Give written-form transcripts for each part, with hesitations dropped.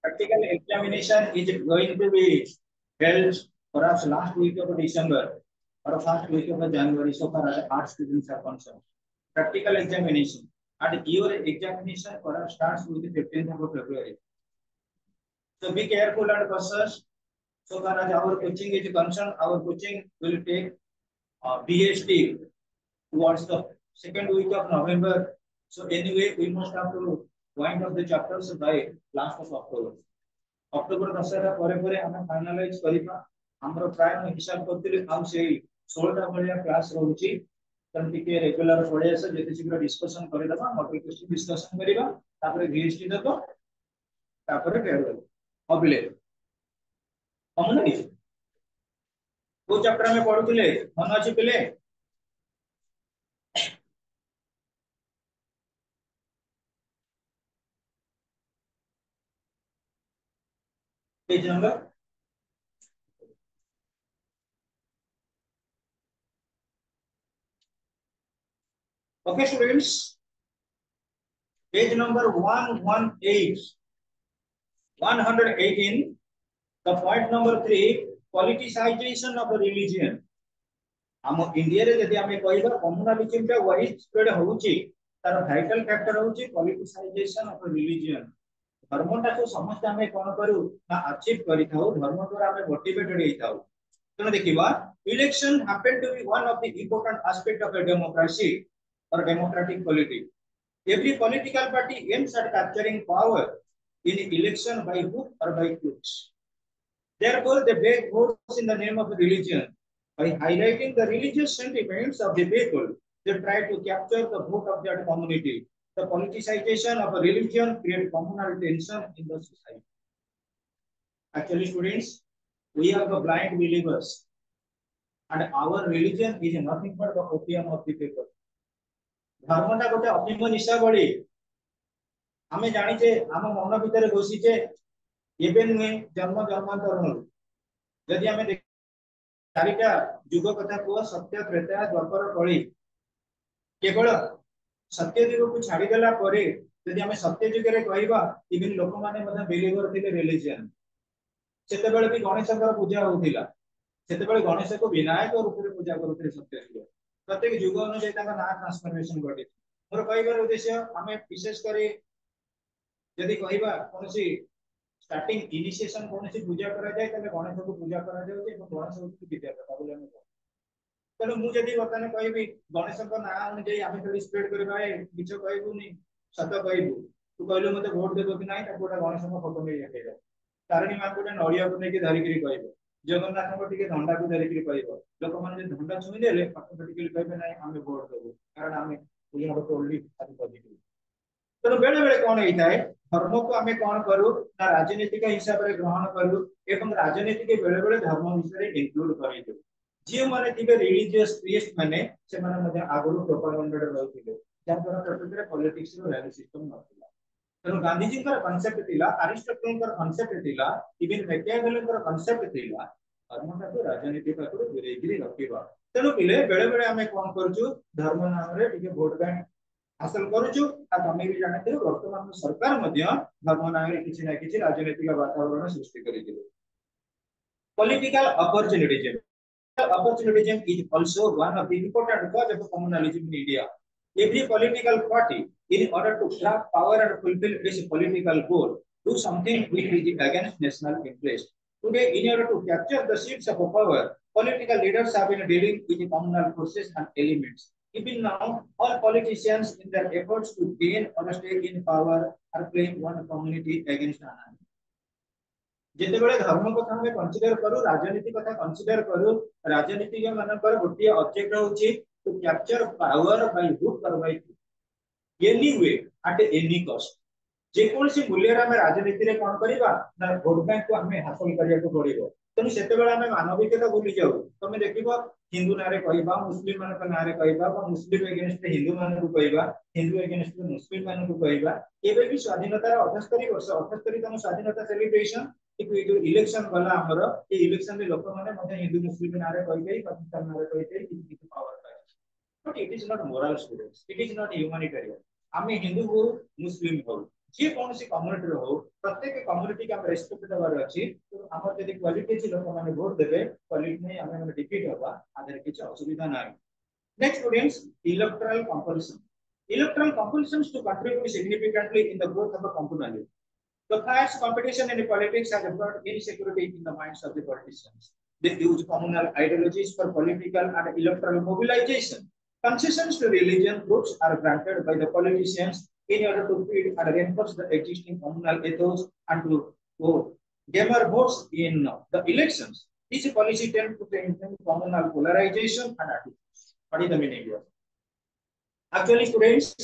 Practical examination is going to be held perhaps last week of December or first week of January, so far as art students are concerned. Practical examination, and your examination perhaps starts with the 15th of February. So be careful and cautious. So far as our coaching is concerned, our coaching will take BHT towards the second week of November. So anyway, we must have to wind up the chapters by last of October. October 10 ପରେ ପରେ ଆମେ ଫାଇନାଲାଇଜ କରିବା ଆମର ପ୍ରାୟ ମୁଁ ହିସାବ କରିଥିଲି ଆଉ ସେଇ 16ଟା ଭଳିଆ କ୍ଲାସ ରହୁଛି ତେଣୁ ଟିକେ ରେଗୁଲାର ପଳେଇ ଆସ ଯେତେ ଶୀଘ୍ର ଡିସ୍କସନ କରିଦେବା ମଡେଲ କ୍ୱେଶ୍ଚନ ଡିସ୍କସନ କରିବା ତାପରେ ଭିଏସଟି ଦେବ ତାପରେ ଫେରୱେଲ ହବିଲେ ମନେ ନାହିଁ କୋଉ ଚାପ୍ଟର ଆମେ ପଢୁଥିଲେ ମନେ ଅଛି ପିଲେ page number okay students page number 118 the point number 3 politicization of religion हम इंडिया रे यदि हमें कहबा कम्युनालिज्म टा वाइड स्प्रेड होउची तार वाइटल फैक्टर होउची पॉलिटिसाइजेशन ऑफ रिलीजन धर्मटा को समस्त हमें कोन करू ना अचीव करि थाउ धर्म द्वारा हमें मोटिवेटेड हेइ थाउ तने देखिबा election happen to be one of the important aspect of a democracy or democratic polity. Every political party aims at capturing power in election by hook or by crook. Therefore, they beg votes in the name of religion. By highlighting the religious sentiments of the people, they try to capture the vote of that community. The politicization of a religion creates communal tension in the society. Actually, students, we are the blind believers, and our religion is nothing but the opium of the people. धर्मटा गोटे अफिम निशा बड़ी आमे जानिचे आम मन भितर घोषिचे एबे नुहे जन्म जन्मांतर जदि आमे चारिटा युग कथा को सत्य त्रेता द्वापर कली केवल सत्य युग को छाड़ी देला परे यदि आमे सत्य युग रे कहबा इवन लोक माने मने बिलीवर थिले रिलीजन सेते बेले भी गणेशकर पूजा होतिला सेते बेले गणेश को विनायक रूप रे पूजा करथि सत्य युग प्रत्येक युग अनुसार ताका ना ट्रांसफॉर्मेशन घटी मोर कहबार उद्देश्य हमें विशेष करी यदि कहबा कोनसी स्टार्टिंग इनिशिएशन कोनसी पूजा करा जाय तले गणेश को पूजा करा जाय जे गणेश को विद्या कथा बोले हम तने मु जदी बताने कहबी गणेश को ना अनुसार हमें थोड़ी स्प्रेड करबा किछ कहबुनी सत कहबू तू कहलो मते वोट देबो कि नाही ताकोटा गणेश को फोटो नै देखेबा तारणी मा कोटे नडिया को नै कि धरि करी कहबो जगन्नाथ को टिके धंडा को धरि करी कहबो लोक माने जे धंडा छुई देले ऑटोमेटिकली कहबे नाही हमें वोट देबो कारण हमें we have told it as positive तो बेले बेले कोन हेइताय धर्म को हमें कोन करू ना राजनीतिक हिसाब रे ग्रहण करू एवं राजनीतिक बेले बेले धर्म विषय इंक्लूड करि दे जे माने थिबे रिलीजियस प्रीस्ट माने से माने मध्ये आगुरु प्रोपेगेंडा रहथिले जा द्वारा प्रकृति पॉलिटिक्स रो वैल्यू सिस्टम नथिला तेणु गांधी जी कनसेप्ट थिला अरिस्टोटल कनसेप्ट थिला इवन मैकियावेली कनसेप्ट थिला धर्मटा को राजनीति पाखु दूरेगिरी रखिबा तेणु पिले बेले बेले हमें कोन करछु धर्म नाम रे टिके वोट बैंक हासिल करछु आ तमे भी जानते हो वर्तमान सरकार मध्य धर्म नाम रे किछि ना किछि राजनीतिक वातावरण सृष्टि करि दिले political opportunism is also one of the important cause of communalism in India. Every political party, in order to grab power and fulfill its political goal, do something which is against national interest. Today, in order to capture the seats of power, political leaders have been dealing with communal forces and elements. Even now, all politicians, in their efforts to gain or stay in power, are playing one community against another. जिते बेले धर्म कथा हमें consider करू राजनीति कथा consider करू राजनीतिज्ञ मानकर गोटे ऑब्जेक्ट होची to capture power by hook or by any way at any cost जे कोनसी मूल्य रे हमें राजनीति रे कोन करबा ना वोट बैंक को हमें हासिल करिया को पड़िबो तनु सेते बेले हमें मानविकता भूली जाऊ तमे देखिबो हिंदू नारे कहबा मुस्लिम मान का नारे कहबा बा मुस्लिम अगेंस्ट हिंदू मान को कहबा हिंदू अगेंस्ट मुस्लिम मान को कहबा एबे भी स्वाधीनता 78 वर्ष 78 तम स्वाधीनता सेलिब्रेशन जो इलेक्शन वाला हमर ए इलेक्शन रे लोक माने मते हिंदू मुस्लिम नारे कहबे पाकिस्तान नारे कहबे किछि पावर पाए but it is not moral students it is not humanitarian हमें हिंदू हो मुस्लिम हो जे कौन सी कम्युनिटी हो प्रत्येक कम्युनिटी का रेस्पेक्ट देवार अछि तो हमर जदी क्वालिटी अछि लोक माने वोट देबे क्वालिटी नै हमें डिफीट होबा आदर किछ असुविधा नै next students electoral compulsion electoral compulsions to contribute significantly in the growth of a community. The fierce competition in politics has brought insecurity in the minds of the politicians. They use communal ideologies for political and electoral mobilization. Concessions to religion groups are granted by the politicians in order to feed and reinforce the existing communal ethos and to gather votes in the elections. This policy tends to strengthen communal polarization and attitudes. What is the meaning here? Actually, students,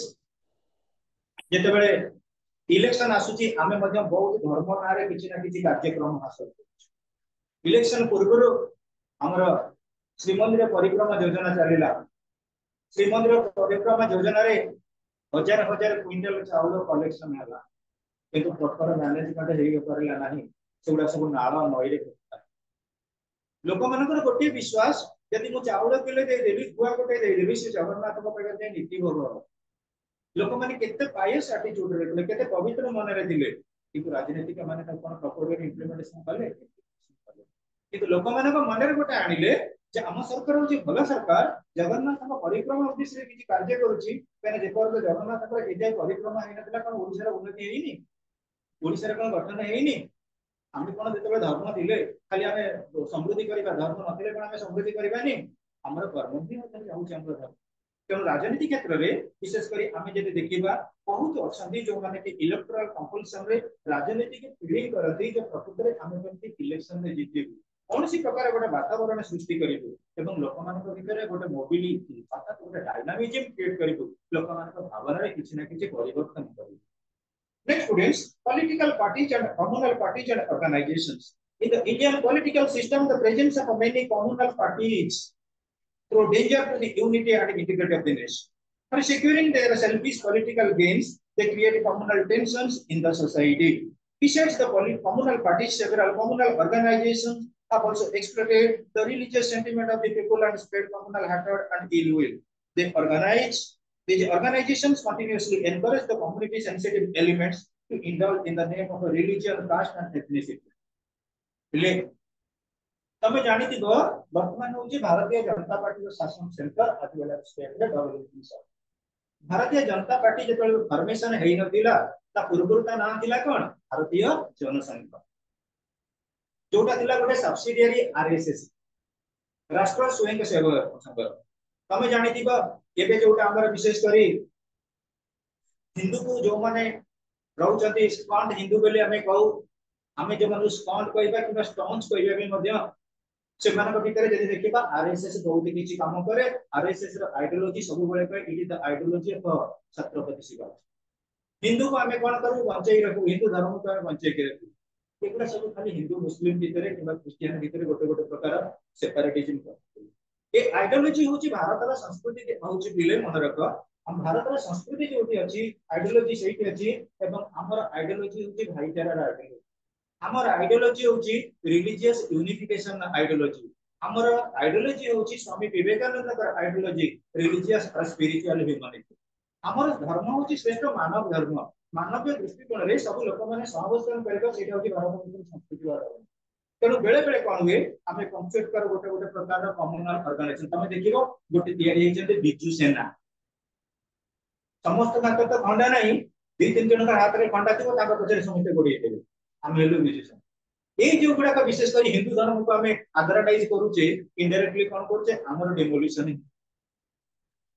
ଯେତେବେଳେ election आसुची आमे मध्य बहुत धर्म नारे किछि ना किछि कार्यक्रम हासिल करू इलेक्शन पूर्व हमर श्रीमंदिर परिक्रमा योजना चलिला श्रीमंदिर परिक्रमा योजना रे हजार हजार क्विंटल चाउल कलेक्शन हला किंतु प्रॉपर मैनेजमेंट हेइ करला नाही सेउडा सब नाला नई रे लोक मानकर गोटे विश्वास यदि मु चाउल किले दे देबी गुआ गोटे दे देबी से जगन्नाथ को पाखे जे नीति भोग लोक माने केते पायस एटीट्यूड रे केते पवित्र मन रे दिले किंतु राजनीतिक माने कोन प्रॉपर इंप्लीमेंटेशन कले किंतु लोक माने को मन रे गोटे आनिले जे हम सरकार होची भला सरकार जगन्नाथ को परिक्रमा उद्देश्य रे किछि कार्य करूची माने जे पर जगन्नाथ को एजे परिक्रमा हेनतला कोन ओडिसा रे उन्नति हेइनी ओडिसा रे कोन गठन हेइनी आमे कोन जेतबे धर्म दिले खाली आमे समृद्धि करिबा धर्म नथिले कोन आमे समृद्धि करिबानी हमर कर्म भी होतै जाउची हमर धर्म तेणु राजनीति क्षेत्र में विशेषकर आम जब देखा बहुत अच्छा जो मैंने इलेक्टोरल कंपल्सन रे राजनीति की फीलिंग करती जो प्रकृत में आम केमती इलेक्शन में जीतबू कौन सी प्रकार गोटे वातावरण सृष्टि करूँ और लोक भितर गोटे मोबिलिटी अर्थात गोटे डायनामिज्म क्रिएट करूँ लोक भावना किसी ना किसी परिवर्तन करूँ next students political parties and communal parties and organisations in the Indian political system the presence of many communal parties through danger to the unity and integrity of the nation. For securing their selfish political gains, they create communal tensions in the society. Besides the communal parties, several communal organizations have also exploited the religious sentiment of the people and spread communal hatred and ill will. These organizations continuously encourage the community sensitive elements to indulge in the name of a religion, caste and ethnicity. तमे जानी थी वर्तमान होची Bharatiya Janata party रो शासन centre Adivala state रे WP sir Bharatiya Janata party जेतल formation हेइ नथिला ता पूर्वता नाम थिला कोन भारतीय जनसंघ जोटा थिला गोटे सब्सिडियरी आरएसएस राष्ट्र स्वयं सेवक संघ तमे जानी थी एबे जोटा हमर विशेष करी हिंदू को जो माने रहउचंती स्कॉन्ड हिंदू बेले हमें कहू हमें जो मानु स्कॉन्ड कहबा कि स्टोन्स कहबा भी मध्य से मानक भितर जदि देखिबा आरएसएस बहुत किछि काम करे आरएसएस रो आइडियोलॉजी सब बेले पे it is the ideology of Chhatrapati Shivaji Hindu को हमें कोन करू बंचई रखू हिंदू धर्म को हमें बंचई के रखू एकुला सब खाली हिंदू मुस्लिम भितर किबा क्रिश्चियन भितर गोटे गोटे प्रकार सेपरेटिज्म कर ए आइडियोलॉजी होची भारत रो संस्कृति के होची बिले मन रख हम भारत रो संस्कृति जोटी अछि आइडियोलॉजी सेठी अछि एवं हमर आइडियोलॉजी होची भाईचारा रो आइडियोलॉजी हमर आइडियोलॉजी होची रिलीजियस यूनिफिकेशन आइडियोलॉजी हमर आइडियोलॉजी होची स्वामी विवेकानंद का आइडियोलॉजी रिलीजियस और स्पिरिचुअल ह्यूमैनिटी हमर धर्म होची श्रेष्ठ मानव धर्म मानवीय दृष्टिकोण रे सब लोक माने सहवस्थान करबो सेटा होची भारत के संस्कृति वाला तेणु बेले बेले कोन हुए हमें कॉन्सेप्ट कर गोटे गोटे प्रकार रो कम्युनल ऑर्गेनाइजेशन तमे देखिबो गोटे तयारी हेचंते बिजू सेना समस्त हाथ तो खंडा नहीं दी तीन जन का हाथ रे खंडा थिबो ताका पछरे समस्त गोडी हेते आमे हेलु बिजू ए जो गुडा का विशेष कर हिंदू धर्म को हमें एडवर्टाइज करूचे इनडायरेक्टली कोन करचे हमर डेमोलिशन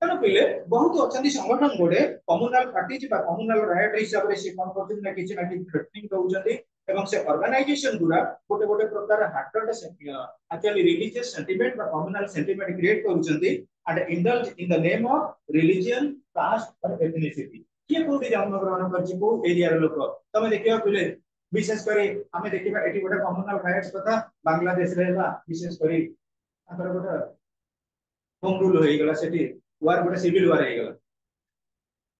तेणु पहिले बहुत अच्छा संगठन गोटे कम्युनल पार्टी बा कम्युनल राइट हिसाब रे से कोन करथिन ना किछि ना किछि थ्रेटनिंग दउचंती एवं से ऑर्गेनाइजेशन गुरा गोटे गोटे प्रकार हार्टेड एक्चुअली रिलीजियस सेंटिमेंट बा कम्युनल सेंटिमेंट क्रिएट करूचंती and indulge in the name of religion caste or ethnicity के कोडी जन्म ग्रहण करछि को एरिया रे लोक तमे देखियो पहिले विशेष करी हमें देखिबा एटी गोटे कम्युनल राइट्स कथा बांग्लादेश रे बा विशेष करी आकर गोटे होम रूल होई गला सेठी वार गोटे सिविल वार हे गला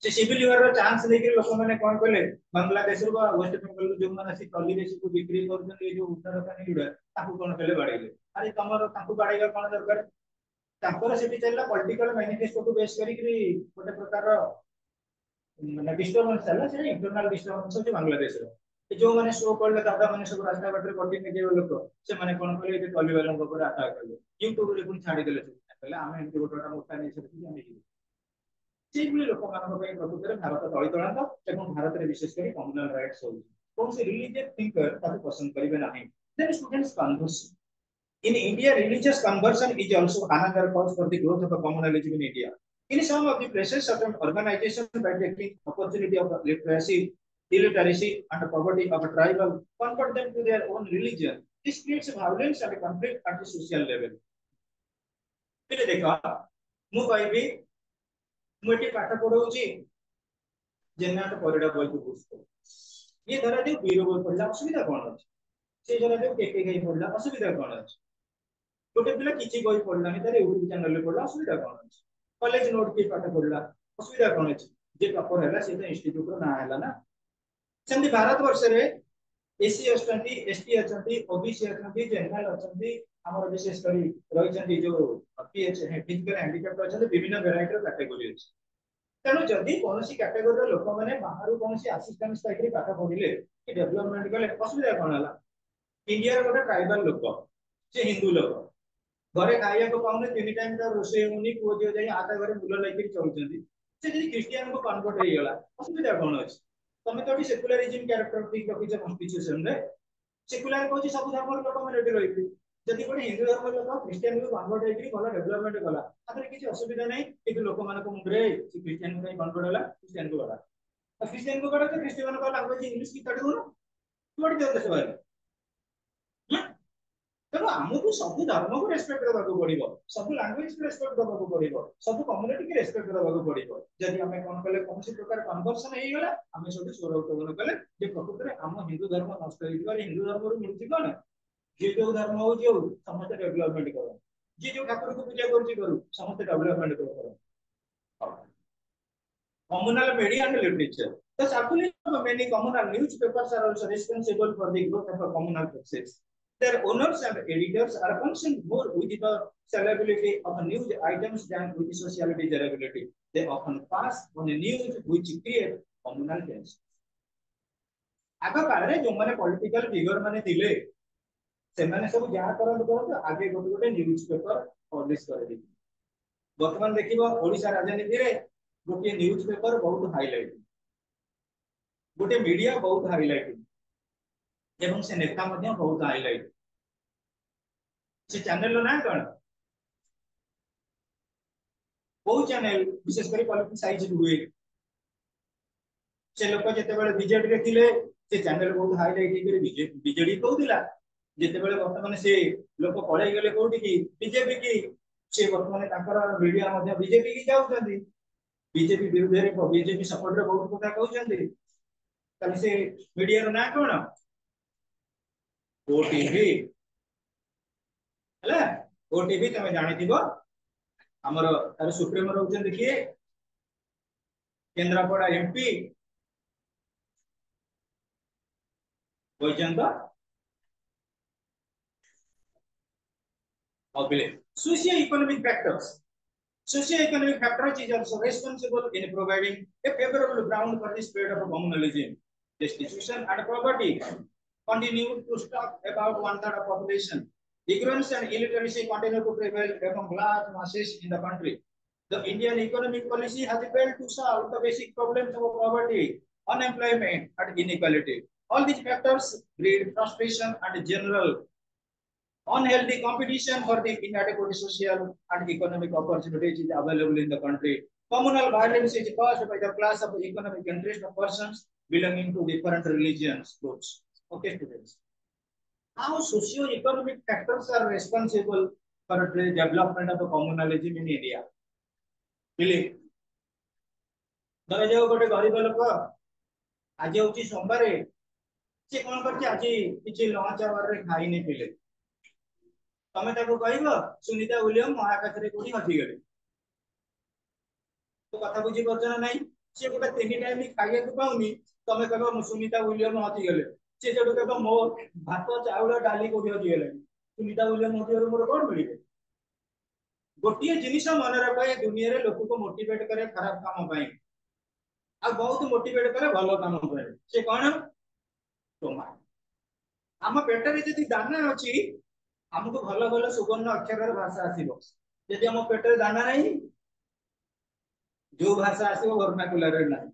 से सिविल वार रो चांस लेके लोक माने कोन कहले बांग्लादेश रो वेस्ट बंगाल जो माने से टली रे को बिक्री करछन ए जो उत्तराखंड गुडा ताकू कोन कहले बाडैले अरे तमरो ताकू बाडैगा कोन दरकार ताकर सेठी चलला पॉलिटिकल मैनिफेस्टो को बेस करी गोटे प्रकार माने डिस्टर्बेंस है से इंटरनल डिस्टर्बेंस होची बांग्लादेश रो जो माने शो करले दादा माने सब रास्ता बाटर कटिंग के लोक से माने कोन कहले जे टॉली वाला ऊपर अटैक करले यूट्यूब रे पुन छाडी देले कहले आमे एमती गोटोटा मोटा नै सकि आमे ସେଇଭଳି ଲୋକମାନଙ୍କ ପାଇଁ ପ୍ରକୃତରେ ଭାରତ ତଳିତଳାନ୍ତ ଏବଂ ଭାରତରେ ବିଶେଷ କରି କମ୍ୟୁନାଲ ରାଇଟ୍ସ ହଉଛି କୌଣସି ରିଲିଜିୟସ୍ ଥିଙ୍କର ତାକୁ ପସନ୍ଦ କରିବେ ନାହିଁ then students conversion in India religious conversion is also another cause for the growth of communalism in India in some of the places certain organizations by taking opportunity of literacy illiteracy and poverty of a tribal convert them to their own religion this creates violence and conflict at the social level फिर देखा मु कहबी मुझे पाठ पढ़ाऊँगी जेनाट परिडा बई को पुस्तक ये धरा जो वीर बई पढ़ला असुविधा कौन अछि से धरा जो केके गई पढ़ला असुविधा कौन अछि गोटे पिला किछि बई पढ़लानी तारे यूट्यूब चैनल रे पढ़ला असुविधा कौन अछि कॉलेज नोट के पाठ पढ़ला असुविधा कौन अछि जे टॉपर हैला से तो इंस्टीट्यूट रो ना हैला ना सेमति भारत वर्ष रे एससी अछंती एसटी अछंती ओबीसी अछंती जनरल अछंती हमर विशेष करी रहिछंती जो पीएच फिजिकल हैंडिकैप अछंती विभिन्न वैरायटी रो कैटेगरी अछि तेणु जदि कौन कैटेगोरी लोक मैंने बाहर कौन आसिस्टेंट स्टाइल पाठ पढ़िले कि डेवलपमेंट कले असुविधा कौन है इंडिया गोटे ट्राइबल लोक से हिंदू लोक घरे खाया को पाउने तीन टाइम का रोषे होनी पुओ जो जाई आटा घरे मुल लेकर चलुचंदी से जदि क्रिश्चियन को कन्वर्ट हो गला असुविधा कौन अछि तमे तो सेकुलरिज्म कैरेक्टरिस्टिक रखिछ कॉन्स्टिट्यूशन रे सेकुलर कहछि सब धर्म लोक माने एठी रहिबे जदि कोन हिंदू धर्म लोक क्रिश्चियन को कन्वर्ट हेकरी भलो डेवलपमेंट कला आदर किछि असुविधा नै कि लोक मानको मुंडरे से क्रिश्चियन को कन्वर्ट होला क्रिश्चियन को गला क्रिश्चियन को गला क्रिश्चियन को लैंग्वेज इंग्लिश की तडी हो तोडी दे देश भाई तेणु आमको सब धर्म को रेस्पेक्ट देवाक पड़ो सब लांगुएज को रेस्पेक्ट देवाक पड़ो सब कम्युनिटी की रेस्पेक्ट देवाक पड़ो जदि आम कौन कले कौन प्रकार कन्वर्सन होगा आम सब स्वर उत्तोलन कले प्रकृत में आम हिंदू धर्म नष्ट हिंदू धर्म मिलूँ कौन जी जो धर्म हो समस्त डेवलपमेंट कर जी जो ठाकुर को पूजा करूँ समस्त डेवलपमेंट कर communal media and literature thus affiliation of many communal newspapers are also responsible for the growth of a communal success their owners and editors are concerned more with the sellability of news items than with the social desirability they often pass on the news which create communal tension आग काल जो मैंने political figure माने थिले से माने सब जहा करन करन आगे गोटे गोटे न्यूज पेपर पब्लिश कर दी वर्तमान देखिबो ओडिसा राजनीति रे गोटे न्यूज पेपर बहुत हाईलाइट गोटे मीडिया बहुत हाईलाइट एवं से नेता मध्य बहुत हाईलाइट से चैनल ना कौन बहु चैनल विशेष कर पॉलिटिसाइज हुए से लोक जते बेले बीजेपी रे थिले से चैनल बहुत हाईलाइट करे बीजेडी कहउतिला जते बेले वर्तमान से लोक पळै गेले कोठी की बीजेपी की से वर्तमान ताकर मीडिया मध्य बीजेपी की जाउछंती बीजेपी विरुद्ध रे बीजेपी सपोर्ट रे बहुत कथा कहउछंती तले से मीडिया रो ना कोन ओटीवी हला ओटीवी तमे जानि थिबो हमर तार सुप्रीम रहउछन देखिए केंद्रापड़ा एमपी कोइचंद okay socio-economic factors socio-economic factors is also responsible in providing a favorable ground for the spread of communalism destitution and poverty continue to stop about one-third of population ignorance and illiteracy continue to prevail among large masses in the country the Indian economic policy has failed to solve the basic problems of poverty unemployment and inequality all these factors breed frustration and general unhealthy competition for the inadequate social and economic opportunities is available in the country. Communal violence is caused by the class of economic interest of persons belonging to different religions groups. Okay, students. How socio-economic factors are responsible for the development of communalism in India? Really? धर जाओ गोटे गरीब लोक आज हूँ सोमवार से कौन कर लंच आवर खाई नहीं पिले तमे ताको कहबो सुनीता विलियम महाकाश रे कोठी हजी गेले तो कथा बुझी परछ ना नहीं से गोटे तीन टाइम खाइया को पाउनी तमे कहबो सुनीता विलियम हजी गेले से जेडो कहबो मो भात चाउल डाली कोठी हजी गेले सुनीता विलियम हजी गेले मोर कोन मिलिबे गोटिए जिनिस मन रखे दुनिया रे लोक को मोटिवेट करे खराब काम पई आ बहुत मोटिवेट करे भलो काम करे से कोन स्टोमा आम पेटर जदि दाना अछि हमको भलो भलो सुवर्ण अक्षर भाषा आसीबो जदि हम पेटर दाना नहीं जो भाषा आसीबो वर्नाकुलर रे नहीं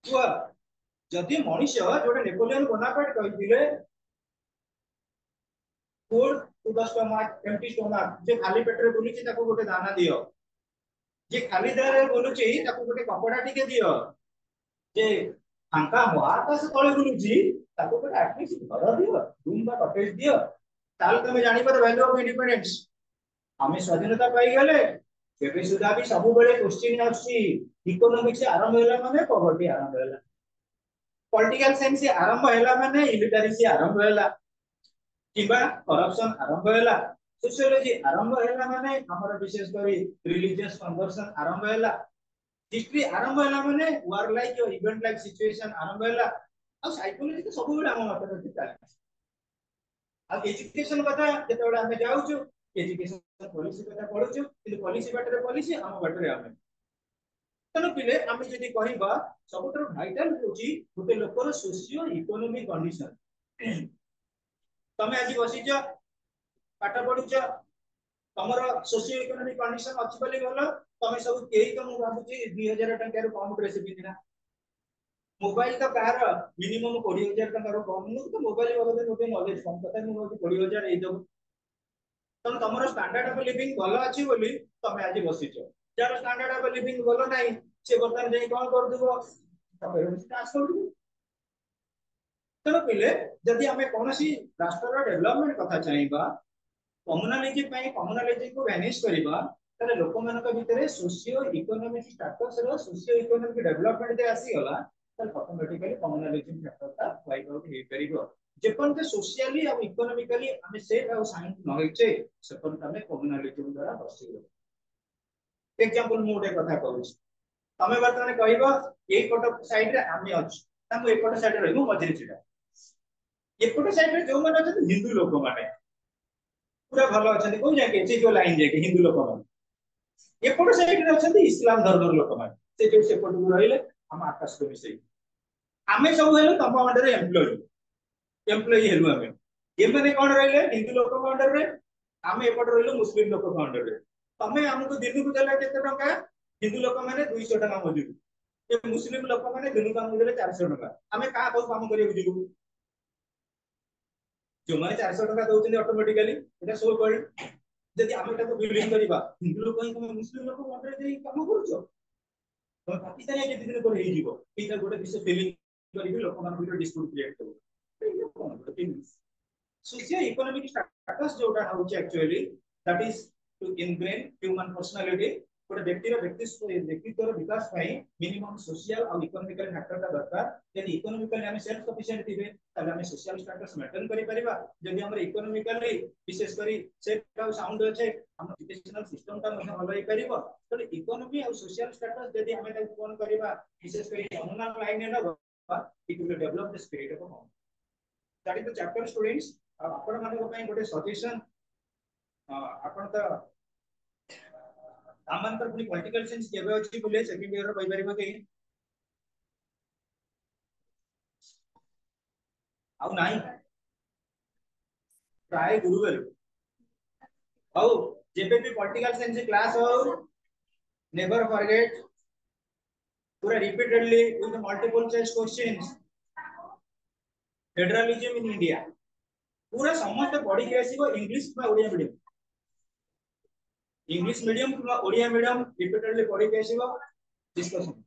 तो जदि मनुष्य जोडे नेपोलियन बोनापार्ट कहिथिले food to the stomach empty stomach जे खाली पेटरे बुलिछि ताको गोटे दाना दियो जे खाली देहरे बुलुछि ताको गोटे कपड़ा टिके दियो जे फांका महाकाश तळे बुलुछि ताको गोटे एटलीस्ट घर दियो रूम बा कटेज दियो ताल तमे जानि पर वैल्यू ऑफ इंडिपेंडेंस हमें स्वाधीनता पाई गले केबे सुधा भी सब बेले क्वेश्चन आछि इकोनॉमिक्स आरंभ होला माने पॉवर्टी आरंभ होला पॉलिटिकल साइंस आरंभ होला माने इलिटरेसी आरंभ होला किबा करप्शन आरंभ होला सोशियोलॉजी आरंभ होला माने हमर विशेष करी रिलीजियस कन्वर्शन आरंभ होला हिस्ट्री आरंभ होला माने वार लाइक और इवेंट लाइक सिचुएशन आरंभ होला आ साइकोलॉजी तो सब बेले हम माथे चाले आ एजुकेशन कथा जेते बेले हमें जाउछु एजुकेशन पॉलिसी कथा पढुछु कि पॉलिसी बाटरे पॉलिसी हम बाटरे हमें तनो पिले हमें जदी कहिबा सबटर भाइटल होची गोटे लोकर सोशियो इकोनॉमिक कंडीशन तमे आज बसिछ पाठ पढुछ तमर सोशियो इकोनॉमिक कंडीशन अछि बोली बोलो तमे सब केही तो मु भाबुची 2000 टका रो कम ड्रेस पिंदिना मोबाइल तो कार मिनिमम 20000 टका रो कम नु तो मोबाइल बाबत गोटे नॉलेज कम पता नहीं होती 20000 ए दब तम तमरो स्टैंडर्ड ऑफ लिविंग भलो अछि बोली तमे आज बसिछ जार स्टैंडर्ड ऑफ लिविंग भलो नाही से बर्तन जे कोन कर दिबो तमे टास्क कर दिबो तनो पिले जदि हमें कोनसी राष्ट्र डेवलपमेंट कथा चाहिबा कम्युनालिटी पई कम्युनालिटी को मैनेज करबा तले लोक मानक भितरे सोशियो इकोनॉमिक स्टेटस रो सोशियो इकोनॉमिक डेवलपमेंट दे आसी गला तले ऑटोमेटिकली कम्युनालिटी फैक्टर ता वाइप आउट हे परिबो जेपन के सोशियली और इकोनॉमिकली हमें सेफ और साइंस न होइचे सेपन हमें कम्युनालिटी द्वारा बसिबो एग्जांपल मोडे कथा कहू तमे वर्तमान कहबो एई फोटो साइड रे आमी अछि तामु ए फोटो साइड रे रहबो मझिरे छिटा ए फोटो साइड रे जो माने अछि हिंदू लोक माने पूरा भलो अछंती कोन जाके से जो लाइन जाके हिंदू लोक माने एपट साइड रे अछंती इस्लाम धर्म लोक माने से जो से पट रहिले हम आकाश को मिसई आमे सब हेलो तम अंडर एम्प्लॉय हेलु आमे ये माने कोन रहिले हिंदू लोक अंडर रे आमे एपट रहिले मुस्लिम लोक अंडर रे तमे हमको दिल्ली को देला केते टका हिंदू लोक माने 200 टका मजूरी ए मुस्लिम लोक माने दिनु काम देले 400 टका आमे का को काम करियो जिगु जो माने 400 टका दउछन ऑटोमेटिकली एटा सो कर जदि आमे एटा को बिलिंग करबा हिंदू लोक ही तुम मुस्लिम लोक अंडर रे काम करूछो तो पाकिस्तान के दिन पर हे जीवो एटा गोटे विषय फीलिंग करिबि लोक मान भितर डिस्प्यूट क्रिएट करबो सोशियो इकोनॉमिक स्टेटस जोटा होची actually that is to ingrain human personality गोटे व्यक्तित्व विकास पाई मिनिमम सोशल और इकोनॉमिकल फैक्टर का दरकार यदि इकोनॉमिकली हम सेल्फ सफिशिएंट थिबे तबे हम सोशल स्टेटस मेंटेन करि परिबा यदि हम इकोनॉमिकली विशेष करी सेफ और साउंड अछि हम एजुकेशनल सिस्टम का मध्ये भलो परिबो तो इकोनॉमी और सोशल स्टेटस यदि हम कोन करिबा विशेष करी कम्युनल लाइन ने it will develop the spirit of home that is the chapter students आपण मानको पई गोटे सजेशन आपण त आमंतर पुनी पॉलिटिकल साइंस केबे अछि बोले सेकंड ईयर रो कहि परिबो कि आउ नाही ट्राई गुरुवेल आउ जेबे भी पॉलिटिकल साइंस क्लास हो नेवर फॉरगेट पूरा repeatedly with multiple choice questions federalism in India पूरा समस्त पढ़ी के आसीबो इंग्लिश बा ओडिया मीडियम इंग्लिश मीडियम किबा ओडिया मीडियम रिपीटेडली पढ़ी के आसीबो डिस्कशन